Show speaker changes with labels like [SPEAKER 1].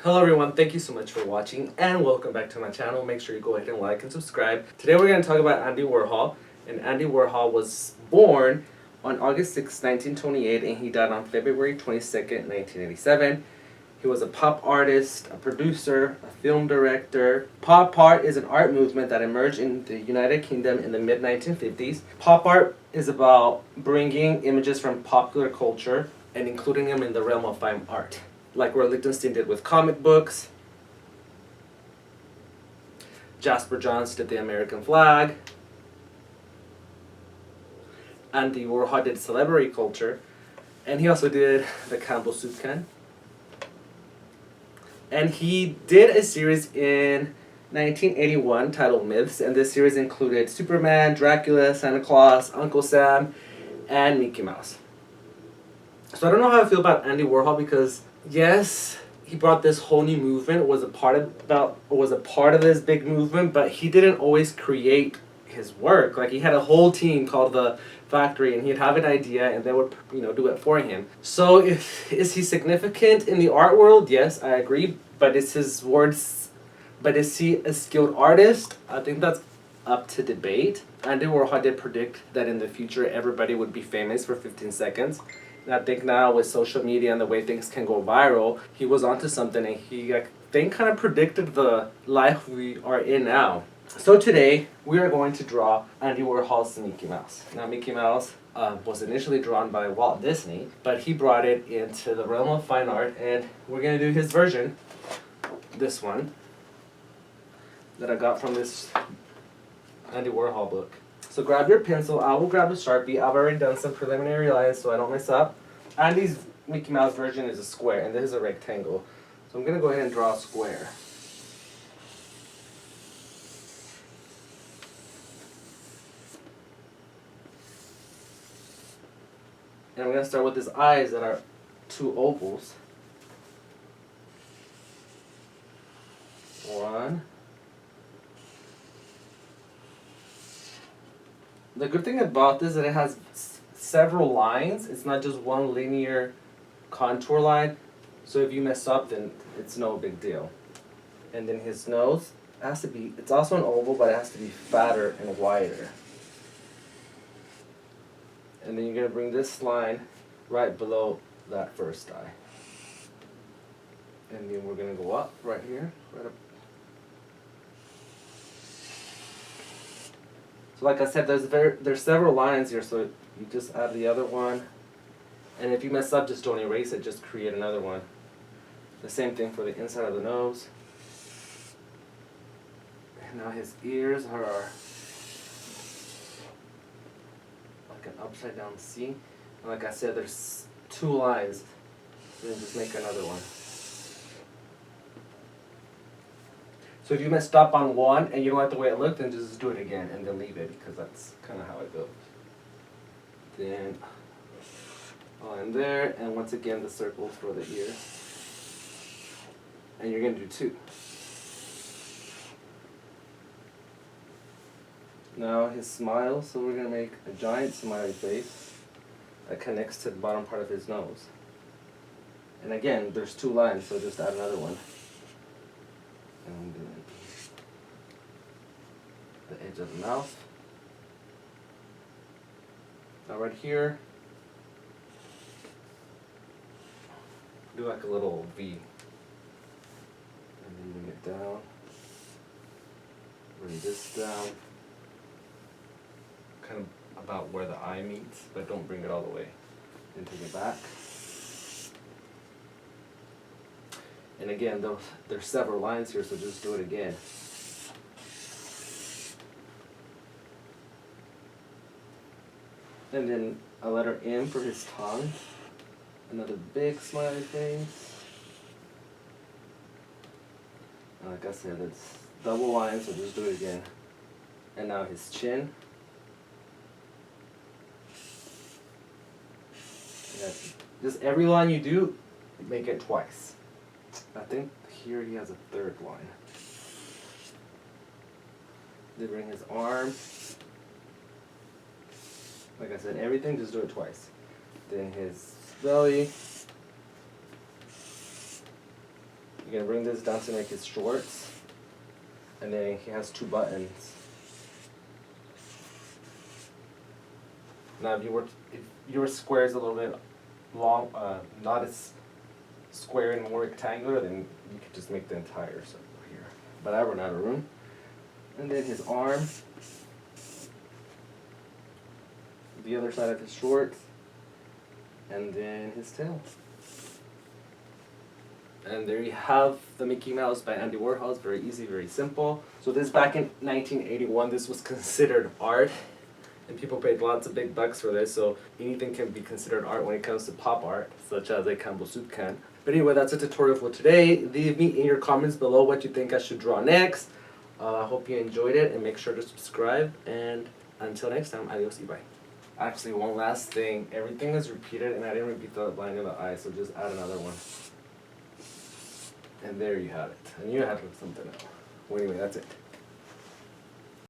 [SPEAKER 1] Hello everyone, thank you so much for watching and welcome back to my channel. Make sure you go ahead and like and subscribe. Today we're going to talk about Andy Warhol. And Andy Warhol was born on August 6, 1928 and he died on February 22nd, 1987. He was a pop artist, a producer, a film director. Pop art is an art movement that emerged in the United Kingdom in the mid-1950s. Pop art is about bringing images from popular culture and including them in the realm of fine art, like Roy Lichtenstein did with comic books. Jasper Johns did the American flag. Andy Warhol did celebrity culture. And he also did the Campbell soup can. And he did a series in 1981 titled Myths, and this series included Superman, Dracula, Santa Claus, Uncle Sam, and Mickey Mouse. So I don't know how I feel about Andy Warhol because yes, he brought this whole new movement, was a part of this big movement, but he didn't always create his work. Like, he had a whole team called the Factory, and he'd have an idea and they would, do it for him. So is he significant in the art world? Yes, I agree, but is he a skilled artist? I think that's up to debate. Andy Warhol did predict that in the future everybody would be famous for 15 seconds. And I think now with social media and the way things can go viral, he was onto something, and he, I think, kind of predicted the life we are in now. So today, we are going to draw Andy Warhol's Mickey Mouse. Now, Mickey Mouse was initially drawn by Walt Disney, but he brought it into the realm of fine art, and we're going to do his version, this one, that I got from this Andy Warhol book. So grab your pencil, I will grab a Sharpie. I've already done some preliminary lines so I don't mess up. Andy's Mickey Mouse version is a square, and this is a rectangle. So I'm going to go ahead and draw a square. And I'm going to start with his eyes that are two ovals. One. The good thing about this is that it has several lines. It's not just one linear contour line. So if you mess up, then it's no big deal. And then his nose has to be, it's also an oval, but it has to be fatter and wider. And then you're going to bring this line right below that first eye. And then we're going to go up right here, right up. So like I said, there's several lines here, so you just add the other one. And if you mess up, just don't erase it, just create another one. The same thing for the inside of the nose. And now his ears are like an upside down C. And like I said, there's two lines. So then just make another one. So if you messed up on one and you don't like the way it looked, then just do it again and then leave it, because that's kind of how it goes. Then line there, and once again the circles for the ear. And you're going to do two. Now his smile, so we're going to make a giant smiley face that connects to the bottom part of his nose. And again, there's two lines, so just add another one. And then the edge of the mouth. Now right here, do like a little V. And then bring it down. Bring this down. Kind of about where the eye meets, but don't bring it all the way into the back. And again, there's several lines here, so just do it again. And then a letter M for his tongue. Another big smiley face. And like I said, it's double lines, so just do it again. And now his chin. Just every line you do, make it twice. I think here he has a third line. Then bring his arm. Like I said, everything, just do it twice. Then his belly. You can bring this down to make his shorts. And then he has 2 buttons. Now if your square is a little bit long, not as square and more rectangular, then you could just make the entire circle here. But I run out of room. And then his arm, the other side of his shorts, and then his tail. And there you have the Mickey Mouse by Andy Warhol. It's very easy, very simple. So this back in 1981, this was considered art. And people paid lots of big bucks for this, so anything can be considered art when it comes to pop art, such as a Campbell soup can. But anyway, that's a tutorial for today. Leave me in your comments below what you think I should draw next. I hope you enjoyed it, and make sure to subscribe. And until next time, adios y bye. Actually, one last thing. Everything is repeated, and I didn't repeat the line of the eye, so just add another one. And there you have it. I knew I had to look something else. Well, anyway, that's it.